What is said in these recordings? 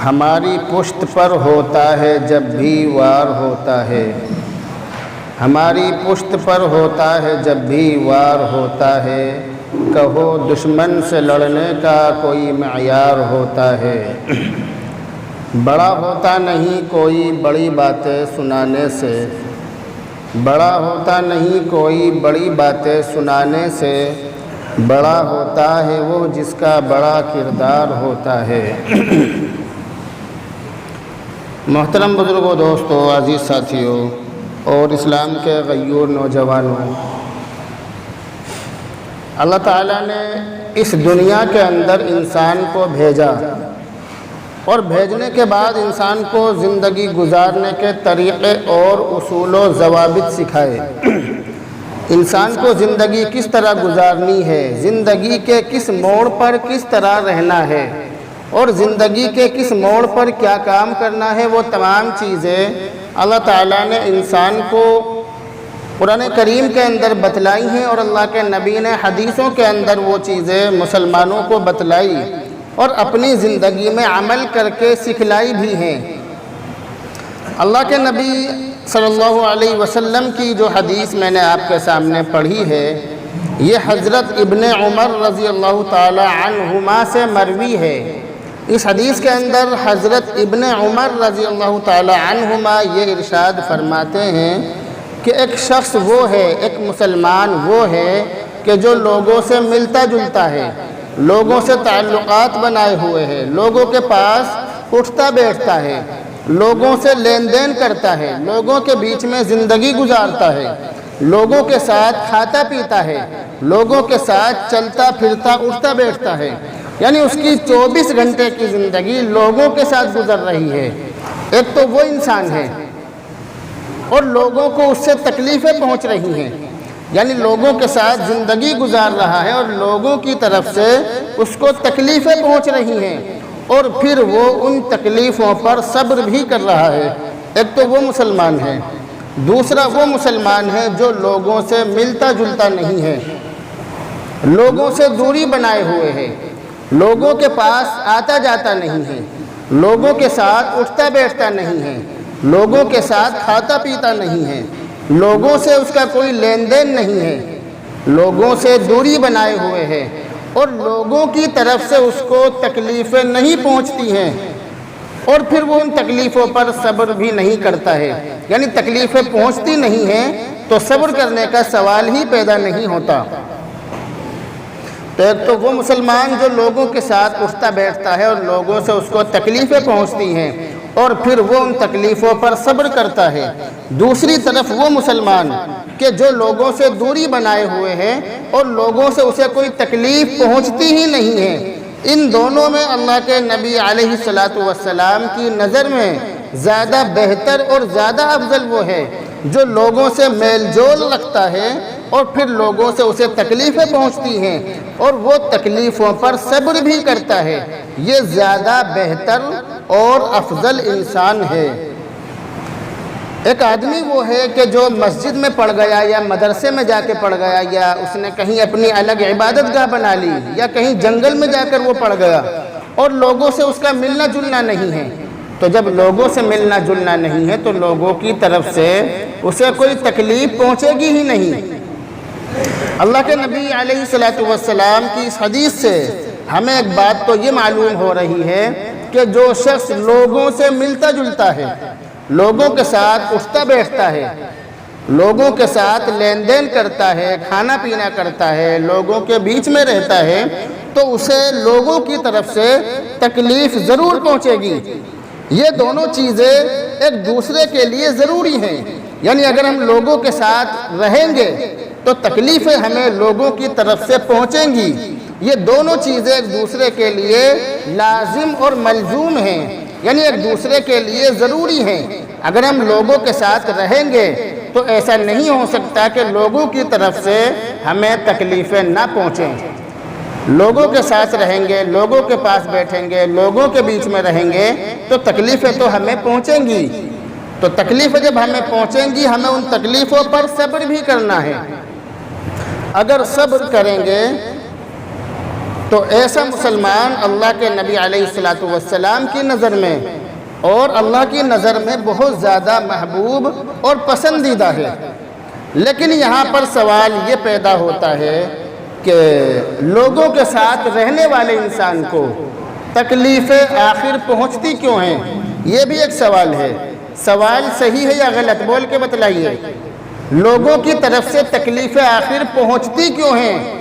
ہماری پشت پر ہوتا ہے جب بھی وار ہوتا ہے، ہماری پشت پر ہوتا ہے جب بھی وار ہوتا ہے، کہو دشمن سے لڑنے کا کوئی معیار ہوتا ہے۔ بڑا ہوتا نہیں کوئی بڑی باتیں سنانے سے، بڑا ہوتا نہیں کوئی بڑی باتیں سنانے سے، بڑا ہوتا ہے وہ جس کا بڑا کردار ہوتا ہے۔ محترم بزرگوں، دوستوں، عزیز ساتھیوں اور اسلام کے غیور نوجوانوں، اللہ تعالیٰ نے اس دنیا کے اندر انسان کو بھیجا اور بھیجنے کے بعد انسان کو زندگی گزارنے کے طریقے اور اصول و ضوابط سکھائے۔ انسان کو زندگی کس طرح گزارنی ہے، زندگی کے کس موڑ پر کس طرح رہنا ہے اور زندگی کے کس موڑ پر کیا کام کرنا ہے، وہ تمام چیزیں اللہ تعالیٰ نے انسان کو قرآن کریم کے اندر بتلائی ہیں اور اللہ کے نبی نے حدیثوں کے اندر وہ چیزیں مسلمانوں کو بتلائی اور اپنی زندگی میں عمل کر کے سکھلائی بھی ہیں۔ اللہ کے نبی صلی اللہ علیہ وسلم کی جو حدیث میں نے آپ کے سامنے پڑھی ہے، یہ حضرت ابن عمر رضی اللہ تعالی عنہما سے مروی ہے۔ اس حدیث کے اندر حضرت ابن عمر رضی اللہ تعالی عنہما یہ ارشاد فرماتے ہیں کہ ایک شخص وہ ہے، ایک مسلمان وہ ہے کہ جو لوگوں سے ملتا جلتا ہے، لوگوں سے تعلقات بنائے ہوئے ہے، لوگوں کے پاس اٹھتا بیٹھتا ہے، لوگوں سے لین دین کرتا ہے، لوگوں کے بیچ میں زندگی گزارتا ہے، لوگوں کے ساتھ کھاتا پیتا ہے، لوگوں کے ساتھ چلتا پھرتا اٹھتا بیٹھتا ہے، یعنی اس کی 24 گھنٹے کی زندگی لوگوں کے ساتھ گزر رہی ہے۔ ایک تو وہ انسان ہے اور لوگوں کو اس سے تکلیفیں پہنچ رہی ہیں، یعنی لوگوں کے ساتھ زندگی گزار رہا ہے اور لوگوں کی طرف سے اس کو تکلیفیں پہنچ رہی ہیں اور پھر وہ ان تکلیفوں پر صبر بھی کر رہا ہے۔ ایک تو وہ مسلمان ہے، دوسرا وہ مسلمان ہے جو لوگوں سے ملتا جلتا نہیں ہے، لوگوں سے دوری بنائے ہوئے ہے، لوگوں کے پاس آتا جاتا نہیں ہے، لوگوں کے ساتھ اٹھتا بیٹھتا نہیں ہے، لوگوں کے ساتھ کھاتا پیتا نہیں ہے، لوگوں سے اس کا کوئی لین دین نہیں ہے، لوگوں سے دوری بنائے ہوئے ہے اور لوگوں کی طرف سے اس کو تکلیفیں نہیں پہنچتی ہیں اور پھر وہ ان تکلیفوں پر صبر بھی نہیں کرتا ہے، یعنی تکلیفیں پہنچتی نہیں ہیں تو صبر کرنے کا سوال ہی پیدا نہیں ہوتا۔ تو ایک تو وہ مسلمان جو لوگوں کے ساتھ اٹھتا بیٹھتا ہے اور لوگوں سے اس کو تکلیفیں پہنچتی ہیں اور پھر وہ ان تکلیفوں پر صبر کرتا ہے، دوسری طرف وہ مسلمان کہ جو لوگوں سے دوری بنائے ہوئے ہیں اور لوگوں سے اسے کوئی تکلیف پہنچتی ہی نہیں ہے۔ ان دونوں میں اللہ کے نبی علیہ السلام کی نظر میں زیادہ بہتر اور زیادہ افضل وہ ہے جو لوگوں سے میل جول رکھتا ہے اور پھر لوگوں سے اسے تکلیفیں پہنچتی ہیں اور وہ تکلیفوں پر صبر بھی کرتا ہے، یہ زیادہ بہتر اور افضل انسان ہے۔ ایک آدمی وہ ہے کہ جو مسجد میں پڑھ گیا یا مدرسے میں جا کے پڑھ گیا یا اس نے کہیں اپنی الگ عبادت گاہ بنا لی یا کہیں جنگل میں جا کر وہ پڑھ گیا اور لوگوں سے اس کا ملنا جلنا نہیں ہے، تو جب لوگوں سے ملنا جلنا نہیں ہے تو لوگوں کی طرف سے اسے کوئی تکلیف پہنچے گی ہی نہیں۔ اللہ کے نبی علیہ السلام کی اس حدیث سے ہمیں ایک بات تو یہ معلوم ہو رہی ہے کہ جو شخص لوگوں سے ملتا جلتا ہے، لوگوں کے ساتھ اٹھتا بیٹھتا ہے، لوگوں کے ساتھ لین دین کرتا ہے، کھانا پینا کرتا ہے، لوگوں کے بیچ میں رہتا ہے، تو اسے لوگوں کی طرف سے تکلیف ضرور پہنچے گی۔ یہ دونوں چیزیں ایک دوسرے کے لیے ضروری ہیں، یعنی اگر ہم لوگوں کے ساتھ رہیں گے تو تکلیفیں ہمیں لوگوں کی طرف سے پہنچیں گی۔ یہ دونوں چیزیں ایک دوسرے کے لیے لازم اور ملزوم ہیں، یعنی ایک دوسرے کے لیے ضروری ہیں۔ اگر ہم لوگوں کے ساتھ رہیں گے تو ایسا نہیں ہو سکتا کہ لوگوں کی طرف سے ہمیں تکلیفیں نہ پہنچیں۔ لوگوں کے ساتھ رہیں گے، لوگوں کے پاس بیٹھیں گے، لوگوں کے بیچ میں رہیں گے تو تکلیفیں تو ہمیں پہنچیں گی۔ تو تکلیفیں جب ہمیں پہنچیں گی ہمیں ان تکلیفوں پر صبر بھی کرنا ہے۔ اگر صبر کریں گے تو ایسا مسلمان اللہ کے نبی علیہ الصلوۃ والسلام کی نظر میں اور اللہ کی نظر میں بہت زیادہ محبوب اور پسندیدہ ہے۔ لیکن یہاں پر سوال یہ پیدا ہوتا ہے کہ لوگوں کے ساتھ رہنے والے انسان کو تکلیفیں آخر پہنچتی کیوں ہیں؟ یہ بھی ایک سوال ہے۔ سوال صحیح ہے یا غلط؟ بول کے بتلائیے۔ لوگوں کی طرف سے تکلیفیں آخر پہنچتی کیوں ہیں؟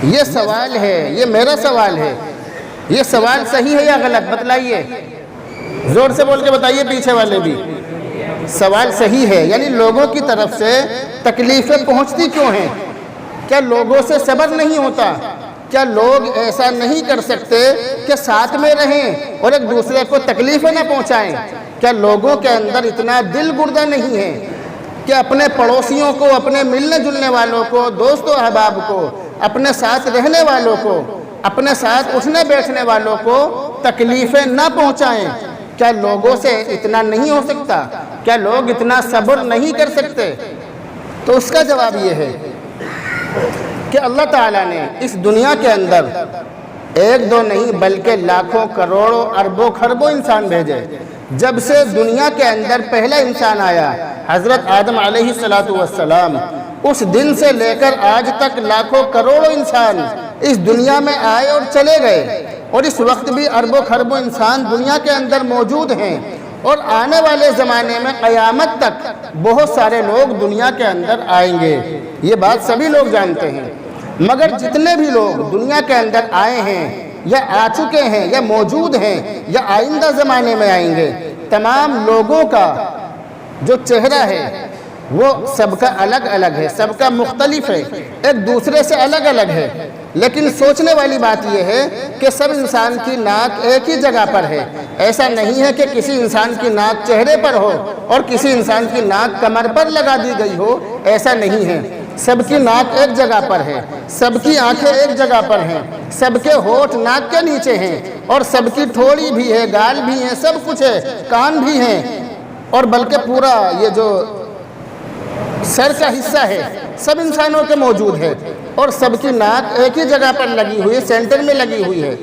یہ سوال ہے، یہ میرا سوال ہے۔ یہ سوال صحیح ہے یا غلط؟ بتلائیے، زور سے بول کے بتائیے، پیچھے والے بھی۔ سوال صحیح ہے، یعنی لوگوں کی طرف سے تکلیفیں پہنچتی کیوں ہیں؟ کیا لوگوں سے صبر نہیں ہوتا؟ کیا لوگ ایسا نہیں کر سکتے کہ ساتھ میں رہیں اور ایک دوسرے کو تکلیفیں نہ پہنچائیں؟ کیا لوگوں کے اندر اتنا دل گردہ نہیں ہے کہ اپنے پڑوسیوں کو، اپنے ملنے جلنے والوں کو، دوست و احباب کو، اپنے ساتھ رہنے والوں کو، اپنے ساتھ اٹھنے بیٹھنے والوں کو تکلیفیں نہ پہنچائیں؟ کیا لوگوں سے اتنا نہیں ہو سکتا؟ کیا لوگ اتنا صبر نہیں کر سکتے؟ تو اس کا جواب یہ ہے کہ اللہ تعالیٰ نے اس دنیا کے اندر ایک دو نہیں بلکہ لاکھوں کروڑوں اربوں خربوں انسان بھیجے۔ جب سے دنیا کے اندر پہلا انسان آیا، حضرت آدم علیہ السلام، اس دن سے لے کر آج تک لاکھوں کروڑوں انسان اس دنیا میں آئے اور چلے گئے، اور اس وقت بھی اربوں خربوں انسان دنیا کے اندر موجود ہیں، اور آنے والے زمانے میں قیامت تک بہت سارے لوگ دنیا کے اندر آئیں گے۔ یہ بات سبھی لوگ جانتے ہیں۔ مگر جتنے بھی لوگ دنیا کے اندر آئے ہیں یا آ چکے ہیں یا موجود ہیں یا آئندہ زمانے میں آئیں گے، تمام لوگوں کا جو چہرہ ہے وہ سب کا الگ الگ ہے، سب کا مختلف ہے، ایک دوسرے سے الگ الگ ہے۔ لیکن سوچنے والی بات یہ ہے کہ سب انسان کی ناک ایک ہی جگہ پر ہے۔ ایسا نہیں ہے کہ کسی انسان کی ناک چہرے پر ہو اور کسی انسان کی ناک کمر پر لگا دی گئی ہو، ایسا نہیں ہے۔ سب کی ناک ایک جگہ پر ہے، سب کی آنکھیں ایک جگہ پر ہیں، سب کے ہونٹ ناک کے نیچے ہیں، اور سب کی ٹھوڑی بھی ہے، گال بھی ہیں، سب کچھ ہے، کان بھی ہیں، اور بلکہ پورا یہ جو سر کا حصہ ہے سب انسانوں کے موجود ہے، اور سب کی ناک ایک ہی جگہ پر لگی ہوئی ہے، سینٹر میں لگی ہوئی ہے۔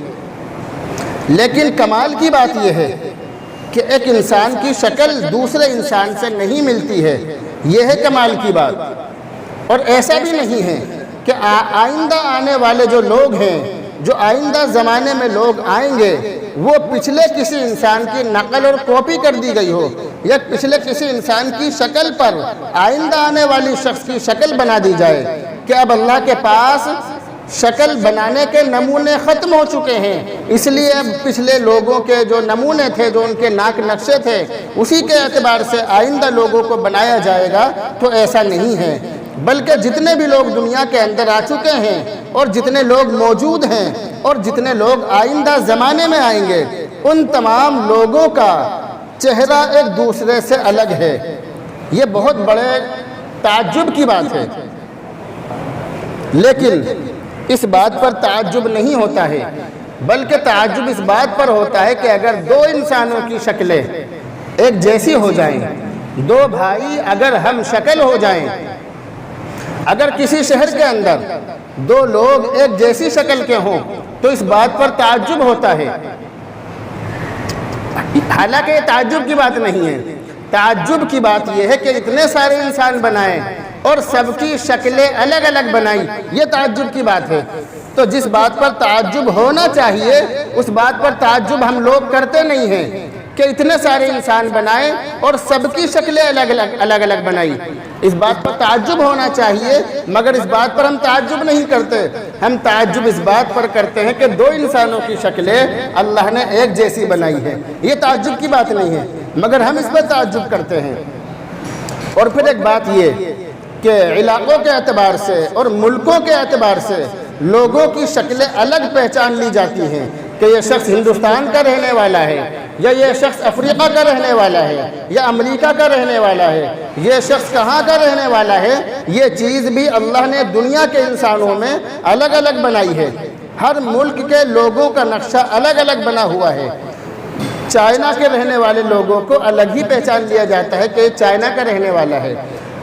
لیکن کمال کی بات یہ ہے کہ ایک انسان کی شکل دوسرے انسان سے نہیں ملتی ہے، یہ ہے کمال کی بات۔ اور ایسا بھی نہیں ہے کہ آئندہ آنے والے جو لوگ ہیں، جو آئندہ زمانے میں لوگ آئیں گے، وہ پچھلے کسی انسان کی نقل اور کاپی کر دی گئی ہو، یا پچھلے کسی انسان کی شکل پر آئندہ آنے والی شخص کی شکل بنا دی جائے کہ اب اللہ کے پاس شکل بنانے کے نمونے ختم ہو چکے ہیں، اس لیے اب پچھلے لوگوں کے جو نمونے تھے، جو ان کے ناک نقشے تھے، اسی کے اعتبار سے آئندہ لوگوں کو بنایا جائے گا۔ تو ایسا نہیں ہے، بلکہ جتنے بھی لوگ دنیا کے اندر آ چکے ہیں اور جتنے لوگ موجود ہیں اور جتنے لوگ آئندہ زمانے میں آئیں گے، ان تمام لوگوں کا چہرہ ایک دوسرے سے الگ ہے۔ یہ بہت بڑے تعجب کی بات ہے، لیکن اس بات پر تعجب نہیں ہوتا ہے، بلکہ تعجب اس بات پر ہوتا ہے کہ اگر دو انسانوں کی شکلیں ایک جیسی ہو جائیں، دو بھائی اگر ہم شکل ہو جائیں، اگر کسی شہر کے اندر دو لوگ ایک جیسی شکل کے ہوں تو اس بات پر تعجب ہوتا ہے۔ حالانکہ یہ تعجب کی بات نہیں ہے، تعجب کی بات یہ ہے کہ اتنے سارے انسان بنائے اور سب کی شکلیں الگ الگ بنائی، یہ تعجب کی بات ہے۔ تو جس بات پر تعجب ہونا چاہیے اس بات پر تعجب ہم لوگ کرتے نہیں ہیں کہ اتنے سارے انسان بنائے اور سب کی شکلیں الگ الگ بنائی۔ اس بات پر تعجب ہونا چاہیے، مگر اس بات پر ہم تعجب نہیں کرتے۔ ہم تعجب اس بات پر کرتے ہیں کہ دو انسانوں کی شکلیں اللہ نے ایک جیسی بنائی ہے، یہ تعجب کی بات نہیں ہے، مگر ہم اس پر تعجب کرتے ہیں۔ اور پھر ایک بات یہ کہ علاقوں کے اعتبار سے اور ملکوں کے اعتبار سے لوگوں کی شکلیں الگ پہچان لی جاتی ہیں کہ یہ شخص ہندوستان کا رہنے والا ہے، یا یہ شخص افریقہ کا رہنے والا ہے، یا امریکہ کا رہنے والا ہے، یہ شخص کہاں کا رہنے والا ہے۔ یہ چیز بھی اللہ نے دنیا کے انسانوں میں الگ الگ بنائی ہے۔ ہر ملک کے لوگوں کا نقشہ الگ الگ بنا ہوا ہے۔ چائنا کے رہنے والے لوگوں کو الگ ہی پہچان لیا جاتا ہے کہ یہ چائنا کا رہنے والا ہے،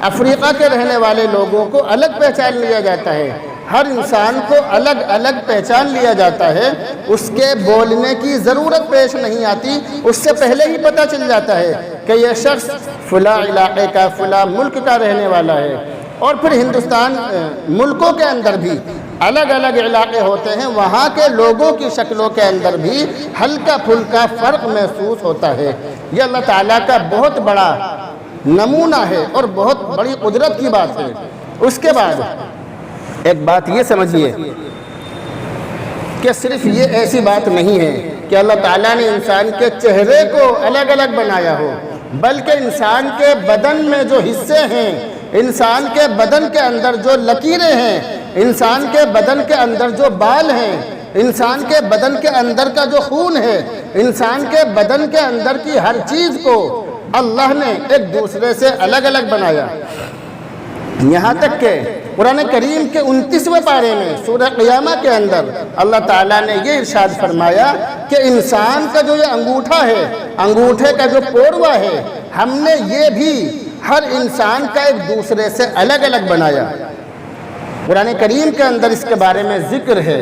افریقہ کے رہنے والے لوگوں کو الگ پہچان لیا جاتا ہے، ہر انسان کو الگ الگ پہچان لیا جاتا ہے، اس کے بولنے کی ضرورت پیش نہیں آتی، اس سے پہلے ہی پتہ چل جاتا ہے کہ یہ شخص فلاں علاقے کا، فلاں ملک کا رہنے والا ہے۔ اور پھر ہندوستان ملکوں کے اندر بھی الگ الگ علاقے ہوتے ہیں، وہاں کے لوگوں کی شکلوں کے اندر بھی ہلکا پھلکا فرق محسوس ہوتا ہے۔ یہ اللہ تعالیٰ کا بہت بڑا نمونہ ہے اور بہت بڑی قدرت کی بات ہے۔ اس کے بعد ایک بات یہ سمجھیے کہ صرف یہ ایسی بات نہیں ہے کہ اللہ تعالیٰ نے انسان کے چہرے کو الگ الگ بنایا ہو، بلکہ انسان کے بدن میں جو حصے ہیں، انسان کے بدن کے اندر جو لکیریں ہیں، انسان کے بدن کے اندر جو بال ہیں، انسان کے بدن کے اندر کا جو خون ہے، انسان کے بدن کے اندر کی ہر چیز کو اللہ نے ایک دوسرے سے الگ الگ بنایا۔ یہاں تک کہ قرآن کریم کے 29ویں پارے میں سورہ قیامہ کے اندر اللہ تعالیٰ نے یہ ارشاد فرمایا کہ انسان کا جو یہ انگوٹھا ہے، انگوٹھے کا جو پوروا ہے، ہم نے یہ بھی ہر انسان کا ایک دوسرے سے الگ الگ بنایا۔ قرآن کریم کے اندر اس کے بارے میں ذکر ہے،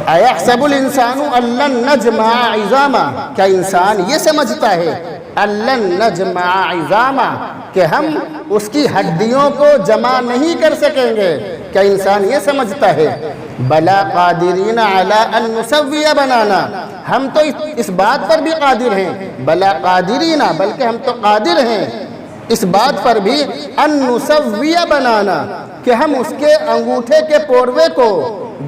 اَيَحْسَبُ الْإِنسَانُ أَن لَّن نَّجْمَعَ عِظَامًا، کیا انسان یہ سمجھتا ہے أَن لَّن نَّجْمَعَ عِظَامًا کہ ہم اس کی ہڈیوں کو جمع نہیں کر سکیں گے؟ کیا انسان یہ سمجھتا ہے؟ بَلَا قَادِرِينَ عَلَىٰ أَن نُّسَوِّيَ بَنَانَا، ہم تو اس بات پر بھی قادر ہیں، بَلَا قَادِرِينَ بلکہ ہم تو قادر ہیں اس بات پر بھی أَن نُّسَوِّيَ بَنَانَا کہ ہم اس کے انگوٹھے کے پوروے کو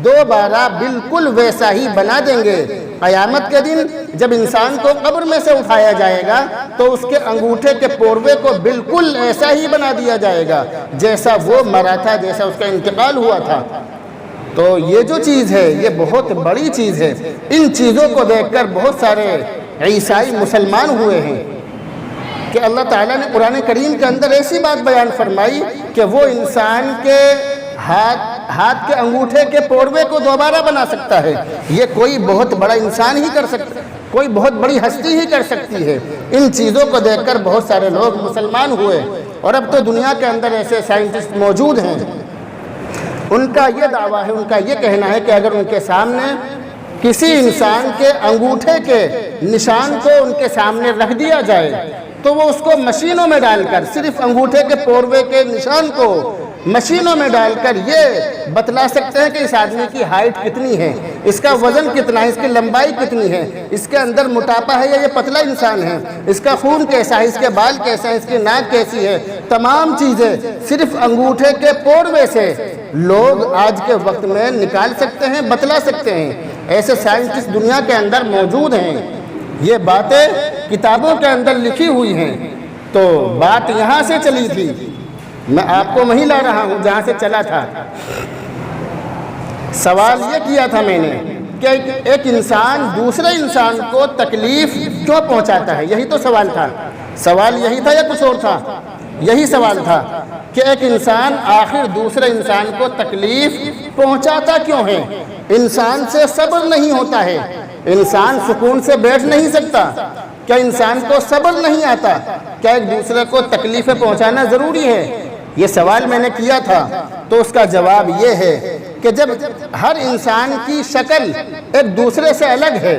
دوبارہ بالکل ویسا ہی بنا دیں گے۔ قیامت کے دن جب انسان کو قبر میں سے اٹھایا جائے گا تو اس کے انگوٹھے کے پوروے کو بالکل ایسا ہی بنا دیا جائے گا جیسا وہ مرا تھا، جیسا اس کا انتقال ہوا تھا۔ تو یہ جو چیز ہے یہ بہت بڑی چیز ہے۔ ان چیزوں کو دیکھ کر بہت سارے عیسائی مسلمان ہوئے ہیں کہ اللہ تعالیٰ نے قرآن کریم کے اندر ایسی بات بیان فرمائی کہ وہ انسان کے ہاتھ کے انگوٹھے کے پوروے کو دوبارہ بنا سکتا ہے۔ یہ کوئی بہت بڑا انسان ہی کر سکتا ہے، کوئی بہت بڑی ہستی ہی کر سکتی ہے۔ ان چیزوں کو دیکھ کر بہت سارے لوگ مسلمان ہوئے، اور اب تو دنیا کے اندر ایسے سائنٹسٹ موجود ہیں، ان کا یہ دعویٰ ہے، ان کا یہ کہنا ہے کہ اگر ان کے سامنے کسی انسان کے انگوٹھے کے نشان کو ان کے سامنے رکھ دیا جائے تو وہ اس کو مشینوں میں ڈال کر، صرف انگوٹھے کے پوروے کے نشان کو مشینوں میں ڈال کر یہ بتلا سکتے ہیں کہ اس آدمی کی ہائٹ کتنی ہے، اس کا وزن کتنا ہے، اس کی لمبائی کتنی ہے، اس کے اندر موٹاپا ہے یا یہ پتلا انسان ہے، اس کا خون کیسا ہے، اس کے بال کیسا ہے، اس کی ناک کیسی ہے۔ تمام چیزیں صرف انگوٹھے کے پوروے سے لوگ آج کے وقت میں نکال سکتے ہیں، بتلا سکتے ہیں۔ ایسے سائنٹسٹ دنیا کے اندر موجود ہیں، یہ باتیں کتابوں کے اندر لکھی ہوئی ہیں۔ تو بات یہاں سے چلی تھی، میں آپ کو وہیں لا رہا ہوں جہاں سے چلا تھا۔ سوال یہ کیا تھا میں نے کہ ایک انسان دوسرے انسان کو تکلیف کیوں پہنچاتا ہے، یہی تو سوال تھا۔ سوال یہی تھا یا کچھ اور تھا؟ یہی سوال تھا کہ ایک انسان آخر دوسرے انسان کو تکلیف پہنچاتا کیوں ہے؟ انسان سے صبر نہیں ہوتا ہے، انسان سکون سے بیٹھ نہیں سکتا، کیا انسان کو صبر نہیں آتا؟ کیا ایک دوسرے کو تکلیفیں پہنچانا ضروری ہے؟ یہ سوال میں نے کیا تھا، تو اس کا جواب یہ ہے کہ جب ہر انسان کی شکل ایک دوسرے سے الگ ہے،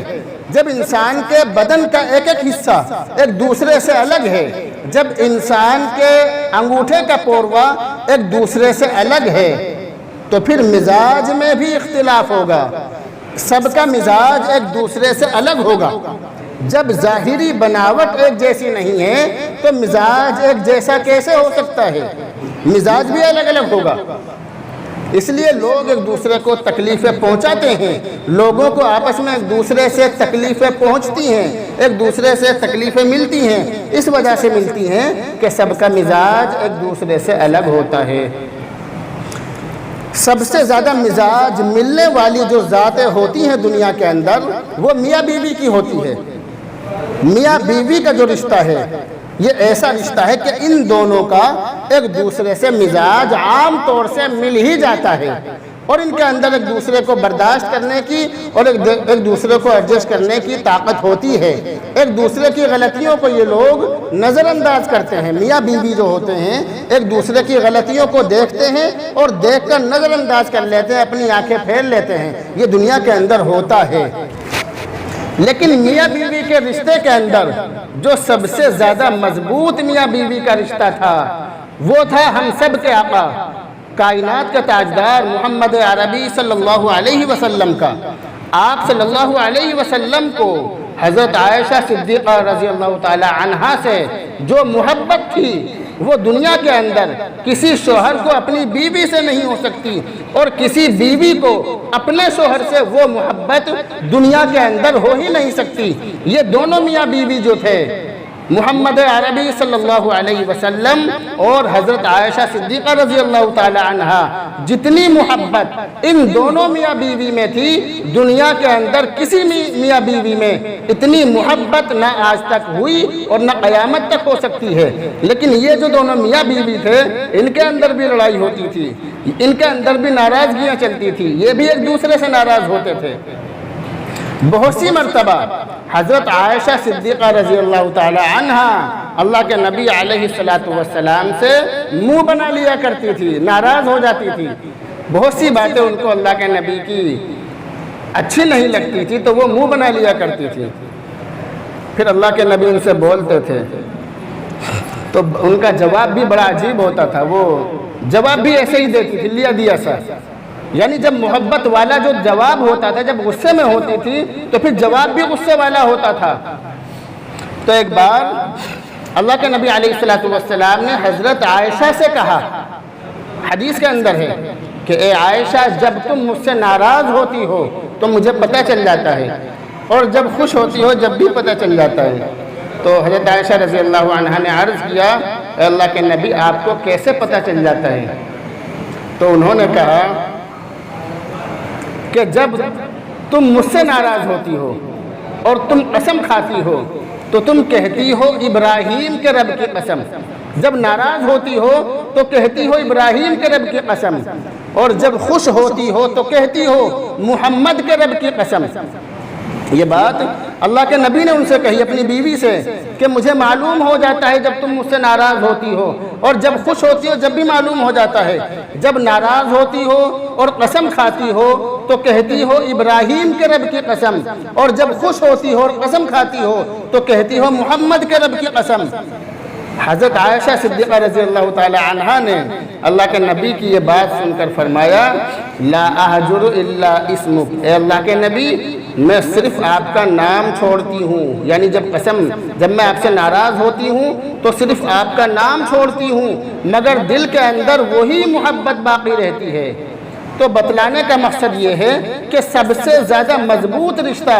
جب انسان کے بدن کا ایک ایک حصہ ایک دوسرے سے الگ ہے، جب انسان کے انگوٹھے کا پوروا ایک دوسرے سے الگ ہے، تو پھر مزاج میں بھی اختلاف ہوگا، سب کا مزاج ایک دوسرے سے الگ ہوگا۔ جب ظاہری بناوٹ ایک جیسی نہیں ہے تو مزاج ایک جیسا کیسے ہو سکتا ہے؟ مزاج بھی الگ الگ ہوگا۔ اس لیے لوگ ایک دوسرے کو تکلیفیں پہنچاتے ہیں، لوگوں کو آپس میں ایک دوسرے سے تکلیفیں پہنچتی ہیں، ایک دوسرے سے تکلیفیں ملتی ہیں، اس وجہ سے ملتی ہیں کہ سب کا مزاج ایک دوسرے سے الگ ہوتا ہے۔ سب سے زیادہ مزاج ملنے والی جو ذاتیں ہوتی ہیں دنیا کے اندر وہ میاں بیوی کی ہوتی ہے۔ میاں بیوی کا جو رشتہ ہے یہ ایسا رشتہ ہے کہ ان دونوں کا ایک دوسرے سے مزاج عام طور سے مل ہی جاتا ہے۔ اور ان کے اندر ایک دوسرے کو برداشت کرنے کی اور ایک دوسرے کو ایڈجسٹ کرنے کی طاقت ہوتی ہے۔ ایک دوسرے کی غلطیوں کو یہ لوگ نظر انداز کرتے ہیں، میاں بیوی جو ہوتے ہیں ایک دوسرے کی غلطیوں کو دیکھتے ہیں اور دیکھ کر نظر انداز کر لیتے ہیں، اپنی آنکھیں پھیر لیتے ہیں۔ یہ دنیا کے اندر ہوتا ہے، لیکن میاں بیوی کے رشتے کے اندر جو سب سے زیادہ مضبوط میاں بیوی کا رشتہ تھا وہ تھا ہم سب کے آقا، کائنات کا تاجدار محمد عربی صلی اللہ علیہ وسلم کا۔ آپ صلی اللہ علیہ وسلم کو حضرت عائشہ صدیقہ رضی اللہ تعالی عنہا سے جو محبت تھی وہ دنیا کے اندر کسی شوہر کو اپنی بیوی سے نہیں ہو سکتی، اور کسی بیوی کو اپنے شوہر سے وہ محبت دنیا کے اندر ہو ہی نہیں سکتی۔ یہ دونوں میاں بیوی جو تھے محمد عربی صلی اللہ علیہ وسلم اور حضرت عائشہ صدیقہ رضی اللہ تعالی عنہا، جتنی محبت ان دونوں میاں بیوی میں تھی دنیا کے اندر کسی میاں بیوی میں اتنی محبت نہ آج تک ہوئی اور نہ قیامت تک ہو سکتی ہے۔ لیکن یہ جو دونوں میاں بیوی تھے ان کے اندر بھی لڑائی ہوتی تھی، ان کے اندر بھی ناراضگیاں چلتی تھی، یہ بھی ایک دوسرے سے ناراض ہوتے تھے۔ بہت سی مرتبہ حضرت عائشہ صدیقہ رضی اللہ تعالی عنہا اللہ کے نبی علیہ السلام سے منہ بنا لیا کرتی تھی، ناراض ہو جاتی تھی۔ بہت سی باتیں ان کو اللہ کے نبی کی اچھی نہیں لگتی تھی تو وہ منہ بنا لیا کرتی تھی۔ پھر اللہ کے نبی ان سے بولتے تھے تو ان کا جواب بھی بڑا عجیب ہوتا تھا، وہ جواب بھی ایسے ہی دیتی تھی، لیا دیا سا، یعنی جب محبت والا جو جواب ہوتا تھا جب غصے میں ہوتی تھی تو پھر جواب بھی غصے والا ہوتا تھا۔ تو ایک بار اللہ کے نبی علیہ السلام نے حضرت عائشہ سے کہا، حدیث کے اندر ہے کہ اے عائشہ جب تم مجھ سے ناراض ہوتی ہو تو مجھے پتہ چل جاتا ہے، اور جب خوش ہوتی ہو جب بھی پتہ چل جاتا ہے۔ تو حضرت عائشہ رضی اللہ عنہا نے عرض کیا، اے اللہ کے نبی آپ کو کیسے پتہ چل جاتا ہے؟ تو انہوں نے کہا کہ جب تم مجھ سے ناراض ہوتی ہو اور تم قسم کھاتی ہو تو تم کہتی ہو ابراہیم کے رب کی قسم، جب ناراض ہوتی ہو تو کہتی ہو ابراہیم کے رب کی قسم، اور جب خوش ہوتی ہو تو کہتی ہو محمد کے رب کی قسم۔ یہ بات اللہ کے نبی نے ان سے کہی اپنی بیوی سے کہ مجھے معلوم ہو جاتا ہے جب تم مجھ سے ناراض ہوتی ہو، اور جب خوش ہوتی ہو جب بھی معلوم ہو جاتا ہے۔ جب ناراض ہوتی ہو اور قسم کھاتی ہو تو کہتی ہو ابراہیم کے رب کی قسم، اور جب خوش ہوتی ہو اور قسم کھاتی ہو تو کہتی ہو محمد کے رب کی قسم۔ حضرت عائشہ صدیقہ رضی اللہ تعالی عنہا نے اللہ کے نبی کی یہ بات سن کر فرمایا، لا احجر الا اسمک، اے اللہ کے نبی میں صرف آپ کا نام چھوڑتی ہوں، یعنی جب میں آپ سے ناراض ہوتی ہوں تو صرف آپ کا نام چھوڑتی ہوں، مگر دل کے اندر وہی محبت باقی رہتی ہے۔ تو بتلانے کا مقصد یہ ہے کہ سب سے زیادہ مضبوط رشتہ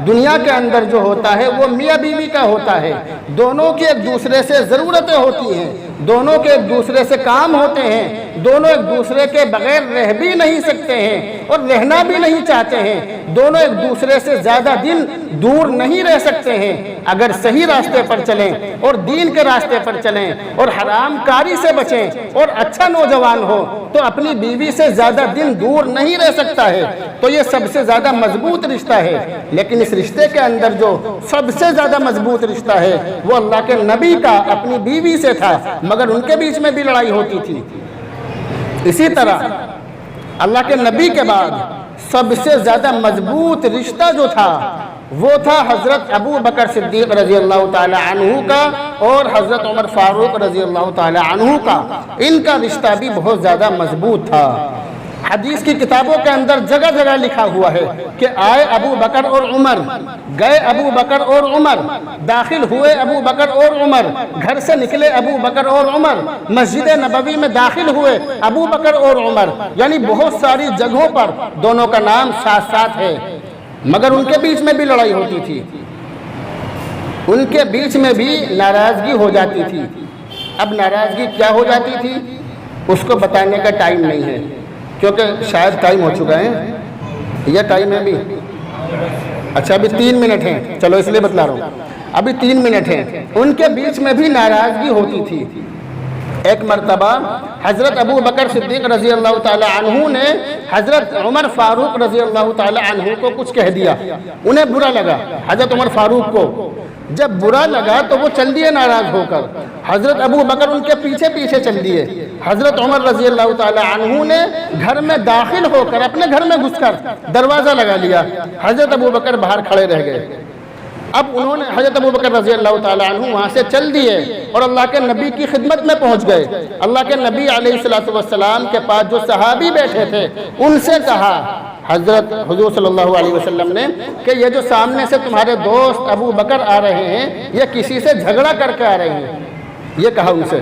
دنیا کے اندر جو ہوتا ہے وہ میاں بیوی کا ہوتا ہے۔ دونوں کی ایک دوسرے سے ضرورتیں ہوتی ہیں، دونوں کے ایک دوسرے سے کام ہوتے ہیں، دونوں ایک دوسرے کے بغیر رہ بھی نہیں سکتے ہیں اور رہنا بھی نہیں چاہتے ہیں، دونوں ایک دوسرے سے زیادہ دن دور نہیں رہ سکتے ہیں۔ اگر صحیح راستے پر چلیں اور دین کے راستے پر چلیں اور حرام کاری سے بچیں اور اچھا نوجوان ہو تو اپنی بیوی سے زیادہ دن دور نہیں رہ سکتا ہے۔ تو یہ سب سے زیادہ مضبوط رشتہ ہے، لیکن اس رشتے کے اندر جو سب سے زیادہ مضبوط رشتہ ہے وہ اللہ کے نبی کا اپنی بیوی سے تھا، مگر ان کے بیچ میں بھی لڑائی ہوتی تھی۔ اسی طرح اللہ کے نبی کے بعد سب سے زیادہ مضبوط رشتہ جو تھا وہ تھا حضرت ابو بکر صدیق رضی اللہ تعالی عنہ کا اور حضرت عمر فاروق رضی اللہ تعالی عنہ کا۔ ان کا رشتہ بھی بہت زیادہ مضبوط تھا۔ حدیث کی کتابوں کے اندر جگہ جگہ لکھا ہوا ہے کہ آئے ابو بکر اور عمر، گئے ابو بکر اور عمر، داخل ہوئے ابو بکر اور عمر، گھر سے نکلے ابو بکر اور عمر، مسجد نبوی میں داخل ہوئے ابو بکر اور عمر، یعنی بہت ساری جگہوں پر دونوں کا نام ساتھ ساتھ ہے، مگر ان کے بیچ میں بھی لڑائی ہوتی تھی، ان کے بیچ میں بھی ناراضگی ہو جاتی تھی۔ اب ناراضگی کیا ہو جاتی تھی اس کو بتانے کا ٹائم نہیں ہے، کیونکہ شاید ٹائم ہو چکا ہے، یہ ٹائم ہے ابھی، اچھا ابھی 3 منٹ ہیں، چلو اس لیے بتلا رہا ہوں، ابھی 3 منٹ ہیں۔ ان کے بیچ میں بھی ناراضگی ہوتی تھی۔ ایک مرتبہ حضرت ابو بکر صدیق رضی اللہ تعالی عنہ نے حضرت عمر فاروق رضی اللہ تعالی عنہ کو کچھ کہہ دیا، انہیں برا لگا حضرت عمر فاروق کو۔ جب برا لگا تو وہ چل دیے ناراض ہو کر، حضرت ابو بکر ان کے پیچھے پیچھے چل دیے۔ حضرت عمر رضی اللہ تعالی عنہ نے گھر میں داخل ہو کر اپنے گھر میں گھس کر دروازہ لگا لیا، حضرت ابو بکر باہر کھڑے رہ گئے۔ اب انہوں نے حضرت ابو بکر رضی اللہ تعالی عنہ وہاں سے چل دیے اور اللہ کے نبی کی خدمت میں پہنچ گئے۔ اللہ کے نبی علیہ السلام کے پاس جو صحابی بیٹھے تھے ان سے کہا حضرت حضور صلی اللہ علیہ وسلم نے کہ یہ جو سامنے سے تمہارے دوست ابو بکر آ رہے ہیں یہ کسی سے جھگڑا کر کے آ رہے ہیں، یہ کہا ان سے۔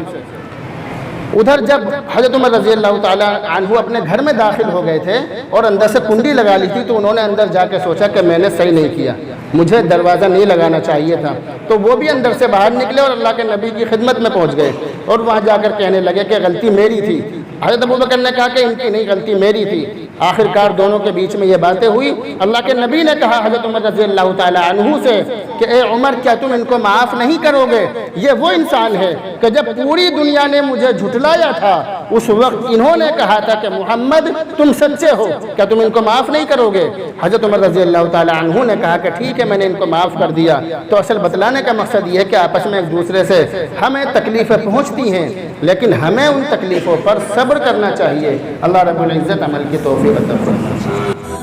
ادھر جب حضرت عمر رضی اللہ تعالیٰ عنہ اپنے گھر میں داخل ہو گئے تھے اور اندر سے کنڈی لگا لی تھی تو انہوں نے اندر جا کے سوچا کہ میں نے صحیح نہیں کیا، مجھے دروازہ نہیں لگانا چاہیے تھا، تو وہ بھی اندر سے باہر نکلے اور اللہ کے نبی کی خدمت میں پہنچ گئے اور وہاں جا کر کہنے لگے کہ غلطی میری تھی۔ حضرت ابو بکر نے کہا کہ ان کی نہیں، غلطی میری تھی۔ آخرکار دونوں کے بیچ میں یہ باتیں ہوئی۔ اللہ کے نبی نے کہا حضرت عمر رضی اللہ تعالی عنہ سے کہ اے عمر کیا تم ان کو معاف نہیں کرو گے؟ یہ وہ انسان ہے کہ جب پوری دنیا نے مجھے جھٹلایا تھا اس وقت انہوں نے کہا تھا کہ محمد تم سچے ہو، کیا تم ان کو معاف نہیں کرو گے؟ حضرت عمر رضی اللہ تعالی عنہ نے کہا کہ ٹھیک ہے میں نے ان کو معاف کر دیا۔ تو اصل بتلانے کا مقصد یہ ہے کہ آپس میں ایک دوسرے سے ہمیں تکلیفیں پہنچتی ہیں لیکن ہمیں ان تکلیفوں پر صبر کرنا چاہیے۔ اللہ رب العزت عمل کی توفیق عطا فرمائے۔